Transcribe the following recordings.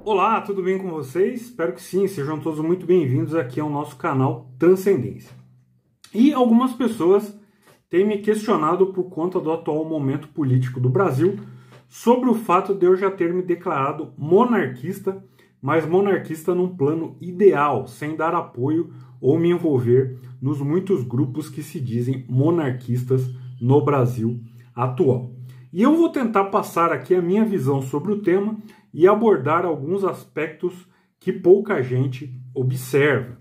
Olá, tudo bem com vocês? Espero que sim, sejam todos muito bem-vindos aqui ao nosso canal Transcendência. E algumas pessoas têm me questionado por conta do atual momento político do Brasil sobre o fato de eu já ter me declarado monarquista, mas monarquista num plano ideal, sem dar apoio ou me envolver nos muitos grupos que se dizem monarquistas no Brasil atual. E eu vou tentar passar aqui a minha visão sobre o tema e abordar alguns aspectos que pouca gente observa.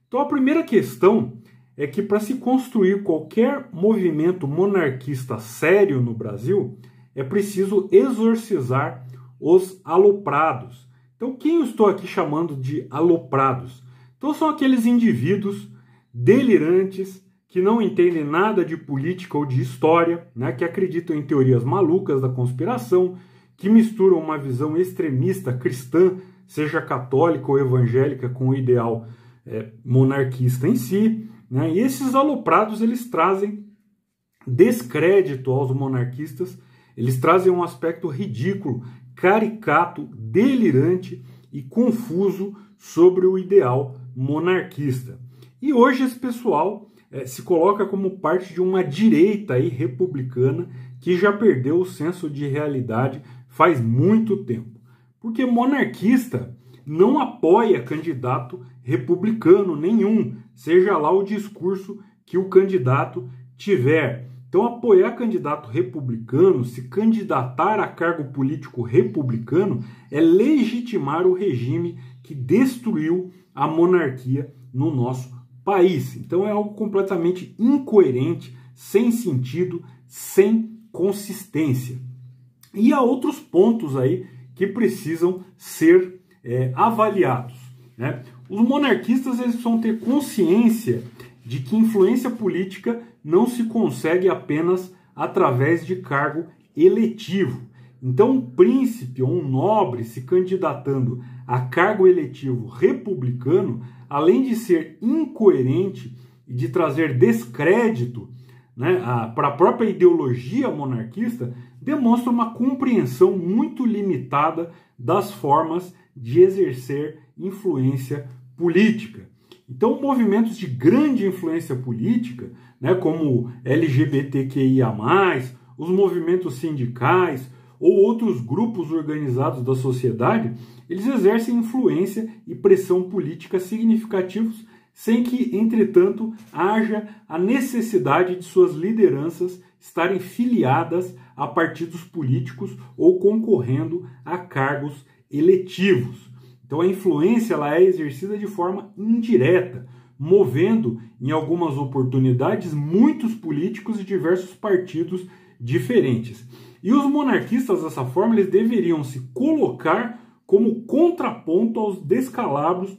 Então a primeira questão é que para se construir qualquer movimento monarquista sério no Brasil, é preciso exorcizar os aloprados. Então quem eu estou aqui chamando de aloprados? Então são aqueles indivíduos delirantes, que não entendem nada de política ou de história, né, que acreditam em teorias malucas da conspiração, que misturam uma visão extremista cristã, seja católica ou evangélica, com o ideal monarquista em si, né? E esses aloprados, eles trazem descrédito aos monarquistas, eles trazem um aspecto ridículo, caricato, delirante e confuso sobre o ideal monarquista. E hoje esse pessoal se coloca como parte de uma direita aí republicana que já perdeu o senso de realidade faz muito tempo. Porque monarquista não apoia candidato republicano nenhum, seja lá o discurso que o candidato tiver. Então apoiar candidato republicano, se candidatar a cargo político republicano, é legitimar o regime que destruiu a monarquia no nosso país. Então é algo completamente incoerente, sem sentido, sem consistência. E há outros pontos aí que precisam ser avaliados, né? Os monarquistas, eles precisam ter consciência de que influência política não se consegue apenas através de cargo eletivo. Então um príncipe ou um nobre se candidatando a cargo eletivo republicano, além de ser incoerente e de trazer descrédito, né, para a própria ideologia monarquista, demonstra uma compreensão muito limitada das formas de exercer influência política. Então, movimentos de grande influência política, né, como LGBTQIA+, os movimentos sindicais ou outros grupos organizados da sociedade, eles exercem influência e pressão política significativos, sem que, entretanto, haja a necessidade de suas lideranças estarem filiadas a partidos políticos ou concorrendo a cargos eletivos. Então a influência ela é exercida de forma indireta, movendo, em algumas oportunidades, muitos políticos de diversos partidos diferentes. E os monarquistas, dessa forma, eles deveriam se colocar como contraponto aos descalabros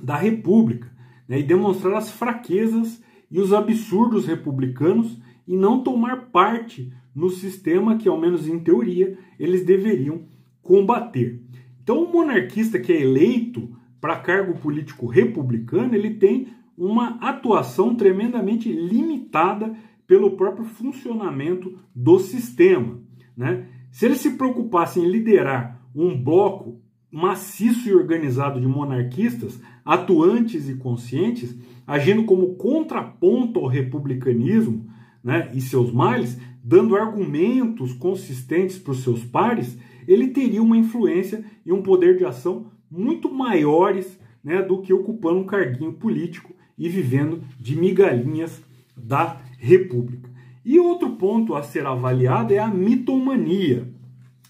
da República, né, e demonstrar as fraquezas e os absurdos republicanos e não tomar parte no sistema que, ao menos em teoria, eles deveriam combater. Então, o monarquista que é eleito para cargo político republicano, ele tem uma atuação tremendamente limitada pelo próprio funcionamento do sistema, né? Se ele se preocupasse em liderar um bloco maciço e organizado de monarquistas, atuantes e conscientes, agindo como contraponto ao republicanismo, né, e seus males, dando argumentos consistentes para os seus pares, ele teria uma influência e um poder de ação muito maiores, né, do que ocupando um carguinho político e vivendo de migalhinhas da República. E outro ponto a ser avaliado é a mitomania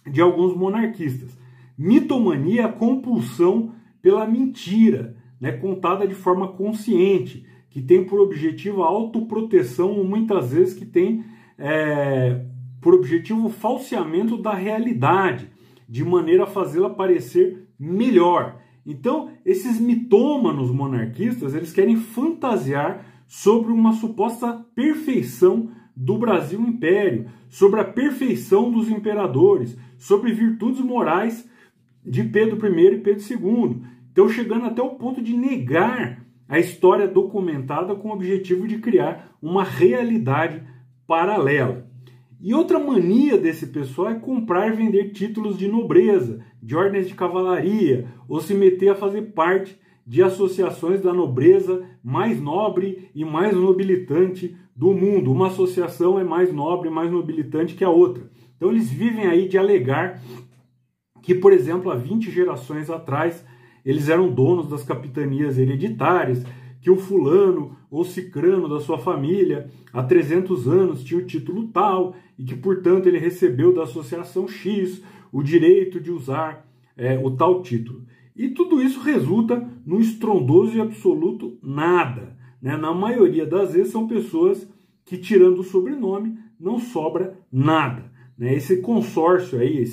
de alguns monarquistas. Mitomania é a compulsão pela mentira, né, contada de forma consciente, que tem por objetivo a autoproteção, muitas vezes que tem por objetivo o falseamento da realidade, de maneira a fazê-la parecer melhor. Então, esses mitômanos monarquistas, eles querem fantasiar sobre uma suposta perfeição do Brasil Império, sobre a perfeição dos imperadores, sobre virtudes morais de Pedro I e Pedro II. Então, chegando até o ponto de negar a história documentada com o objetivo de criar uma realidade paralela. E outra mania desse pessoal é comprar e vender títulos de nobreza, de ordens de cavalaria, ou se meter a fazer parte de associações da nobreza mais nobre e mais nobilitante do mundo. Uma associação é mais nobre e mais nobilitante que a outra. Então eles vivem aí de alegar que, por exemplo, há 20 gerações atrás, eles eram donos das capitanias hereditárias, que o fulano ou cicrano da sua família há 300 anos tinha o título tal e que, portanto, ele recebeu da associação X o direito de usar o tal título. E tudo isso resulta num estrondoso e absoluto nada, né? Na maioria das vezes são pessoas que, tirando o sobrenome, não sobra nada, né? Esse consórcio aí,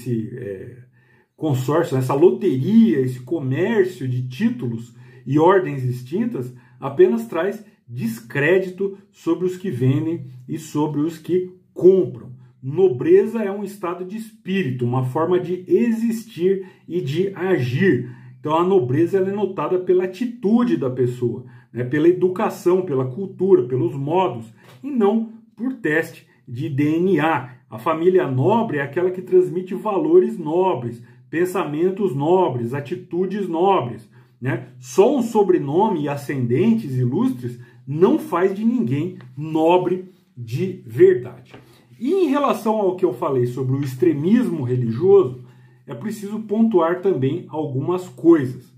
consórcio, essa loteria, esse comércio de títulos e ordens extintas apenas traz descrédito sobre os que vendem e sobre os que compram. Nobreza é um estado de espírito, uma forma de existir e de agir. Então a nobreza ela é notada pela atitude da pessoa, né? Pela educação, pela cultura, pelos modos, e não por teste de DNA. A família nobre é aquela que transmite valores nobres, pensamentos nobres, atitudes nobres, né? Só um sobrenome e ascendentes ilustres não faz de ninguém nobre de verdade. E em relação ao que eu falei sobre o extremismo religioso, é preciso pontuar também algumas coisas.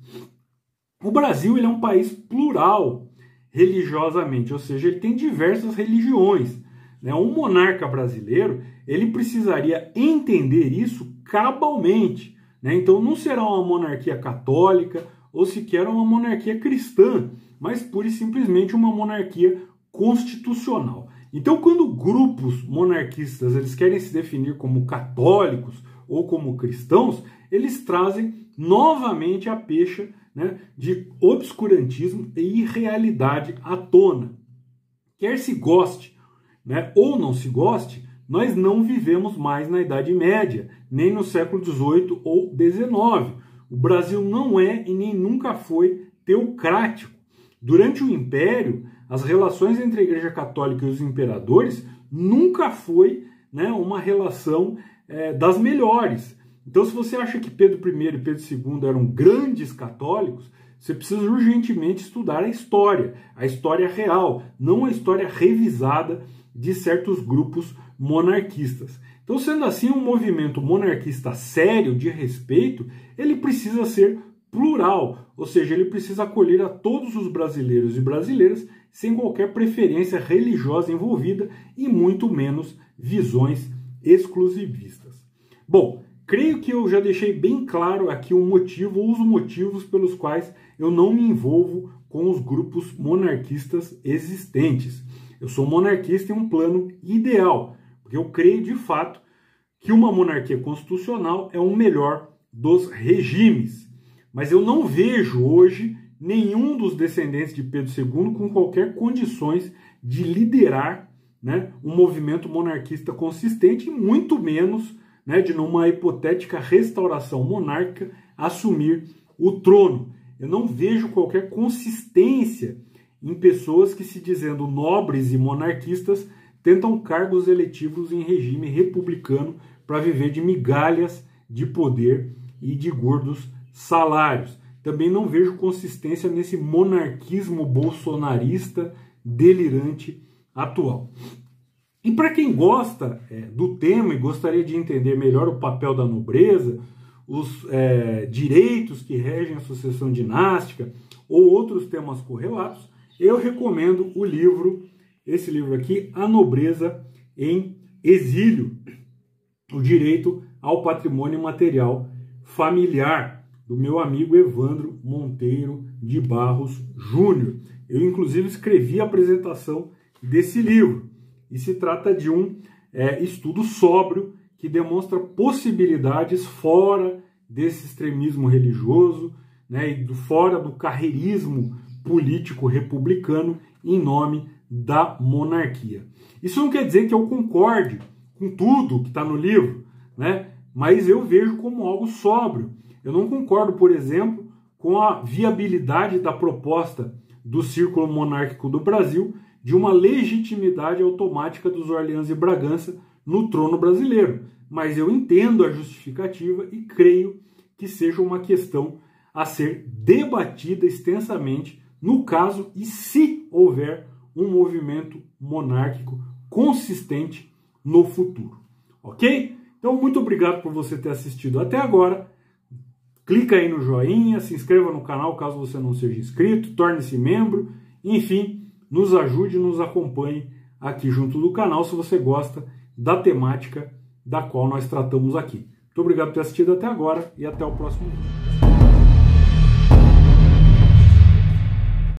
O Brasil ele é um país plural religiosamente, ou seja, ele tem diversas religiões, né? Um monarca brasileiro ele precisaria entender isso cabalmente, né? Então não será uma monarquia católica ou sequer uma monarquia cristã, mas pura e simplesmente uma monarquia constitucional. Então, quando grupos monarquistas eles querem se definir como católicos ou como cristãos, eles trazem novamente a pecha, né, de obscurantismo e irrealidade à tona. Quer se goste, né, ou não se goste, nós não vivemos mais na Idade Média, nem no século XVIII ou XIX. O Brasil não é e nem nunca foi teocrático. Durante o Império, as relações entre a Igreja Católica e os imperadores nunca foi, né, uma relação das melhores. Então, se você acha que Pedro I e Pedro II eram grandes católicos, você precisa urgentemente estudar a história real, não a história revisada de certos grupos monarquistas. Então, sendo assim, um movimento monarquista sério, de respeito, ele precisa ser plural, ou seja, ele precisa acolher a todos os brasileiros e brasileiras sem qualquer preferência religiosa envolvida e muito menos visões exclusivistas. Bom, creio que eu já deixei bem claro aqui o motivo ou os motivos pelos quais eu não me envolvo com os grupos monarquistas existentes. Eu sou monarquista em um plano ideal, porque eu creio de fato que uma monarquia constitucional é o melhor dos regimes. Mas eu não vejo hoje nenhum dos descendentes de Pedro II com qualquer condições de liderar, né, um movimento monarquista consistente, e muito menos, né, de numa hipotética restauração monárquica assumir o trono. Eu não vejo qualquer consistência em pessoas que, se dizendo nobres e monarquistas, tentam cargos eletivos em regime republicano para viver de migalhas de poder e de gordos salários. Também não vejo consistência nesse monarquismo bolsonarista delirante atual. E para quem gosta do tema e gostaria de entender melhor o papel da nobreza, os direitos que regem a sucessão dinástica ou outros temas correlatos, eu recomendo esse livro aqui, A Nobreza em Exílio, o direito ao patrimônio material familiar, do meu amigo Evandro Monteiro de Barros Júnior. Eu, inclusive, escrevi a apresentação desse livro. E se trata de um estudo sóbrio que demonstra possibilidades fora desse extremismo religioso, né, e fora do carreirismo político republicano em nome da monarquia. Isso não quer dizer que eu concorde com tudo que está no livro, né, mas eu vejo como algo sóbrio. Eu não concordo, por exemplo, com a viabilidade da proposta do Círculo Monárquico do Brasil de uma legitimidade automática dos Orleans e Bragança no trono brasileiro. Mas eu entendo a justificativa e creio que seja uma questão a ser debatida extensamente no caso e se houver um movimento monárquico consistente no futuro. Ok? Então, muito obrigado por você ter assistido até agora. Clica aí no joinha, se inscreva no canal caso você não seja inscrito, torne-se membro, enfim, nos ajude, nos acompanhe aqui junto do canal se você gosta da temática da qual nós tratamos aqui. Muito obrigado por ter assistido até agora e até o próximo vídeo.